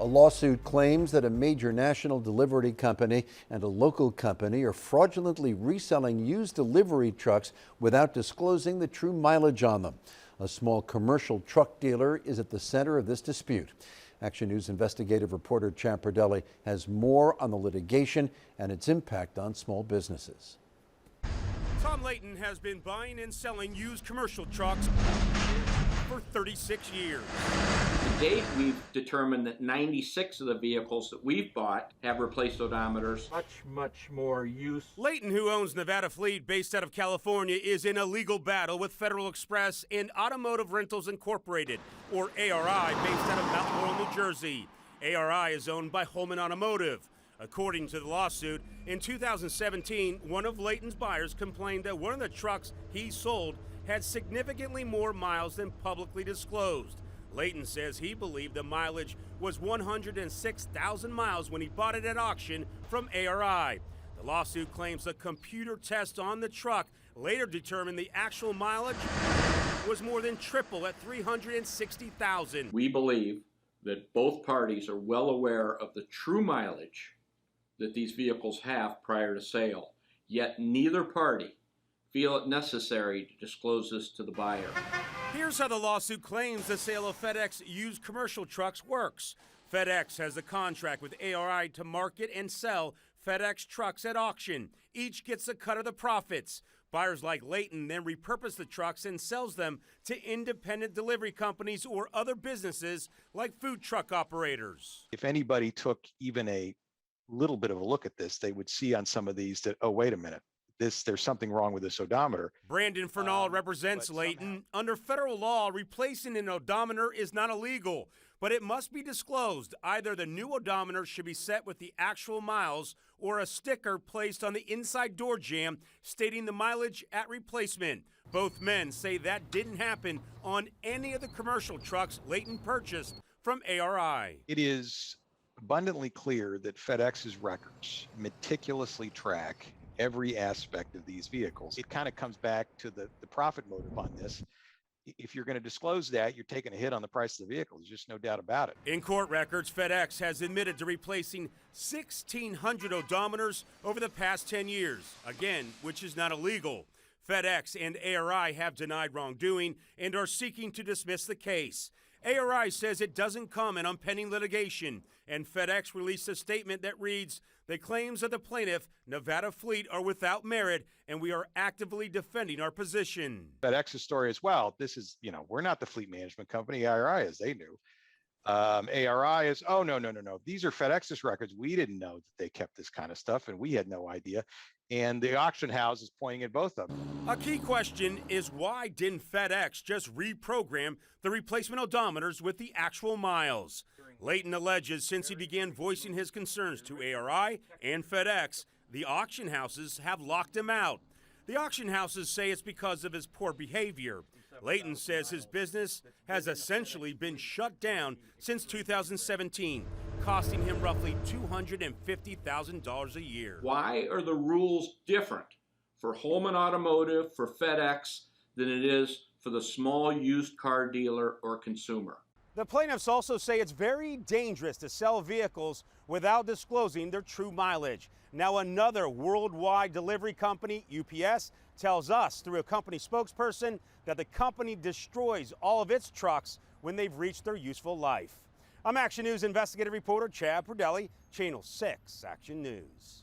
A lawsuit claims that a major national delivery company and a local company are fraudulently reselling used delivery trucks without disclosing the true mileage on them. A small commercial truck dealer is at the center of this dispute. Action News investigative reporter Chad Perdelli has more on the litigation and its impact on small businesses. Tom Layton has been buying and selling used commercial trucks for 36 years. To date, we've determined that 96 of the vehicles that we've bought have replaced odometers. Much more use. Layton, who owns Nevada Fleet based out of California, is in a legal battle with Federal Express and Automotive Rentals Incorporated, or ARI, based out of Mount Laurel, New Jersey. ARI is owned by Holman Automotive. According to the lawsuit, in 2017, one of Layton's buyers complained that one of the trucks he sold had significantly more miles than publicly disclosed. Layton says he believed the mileage was 106,000 miles when he bought it at auction from ARI. The lawsuit claims a computer test on the truck later determined the actual mileage was more than triple at 360,000. We believe that both parties are well aware of the true mileage that these vehicles have prior to sale, yet neither party feel it necessary to disclose this to the buyer. Here's how the lawsuit claims the sale of FedEx used commercial trucks works. FedEx has a contract with ARI to market and sell FedEx trucks at auction. Each gets a cut of the profits. Buyers like Layton then repurpose the trucks and sells them to independent delivery companies or other businesses like food truck operators. If anybody took even a little bit of a look at this, they would see on some of these that, oh, wait a minute, there's something wrong with this odometer. Brandon Fernald represents Layton. Under federal law, replacing an odometer is not illegal, but it must be disclosed. Either the new odometer should be set with the actual miles or a sticker placed on the inside door jamb stating the mileage at replacement. Both men say that didn't happen on any of the commercial trucks Layton purchased from ARI. It is abundantly clear that FedEx's records meticulously track every aspect of these vehicles. It kind of comes back to the profit motive on this. If you're going to disclose that, you're taking a hit on the price of the vehicle. There's just no doubt about it. In court records, FedEx has admitted to replacing 1,600 odometers over the past 10 years, again, which is not illegal. FedEx and ARI have denied wrongdoing and are seeking to dismiss the case. ARI says it doesn't comment on pending litigation, and FedEx released a statement that reads, "The claims of the plaintiff, Nevada Fleet, are without merit, and we are actively defending our position." FedEx's story as well. This is, we're not the fleet management company. ARI is, they knew. ARI is, oh, no. These are FedEx's records. We didn't know that they kept this kind of stuff, and we had no idea. And the auction house is pointing at both of them. A key question is, why didn't FedEx just reprogram the replacement odometers with the actual miles? Layton alleges since he began voicing his concerns to ARI and FedEx, the auction houses have locked him out. The auction houses say it's because of his poor behavior. Layton says his business has essentially been shut down since 2017, costing him roughly $250,000 a year. Why are the rules different for Holman Automotive, for FedEx, than it is for the small used car dealer or consumer? The plaintiffs also say it's very dangerous to sell vehicles without disclosing their true mileage. Now, another worldwide delivery company, UPS, tells us through a company spokesperson that the company destroys all of its trucks when they've reached their useful life. I'm Action News investigative reporter Chad Perdelli, Channel 6 Action News.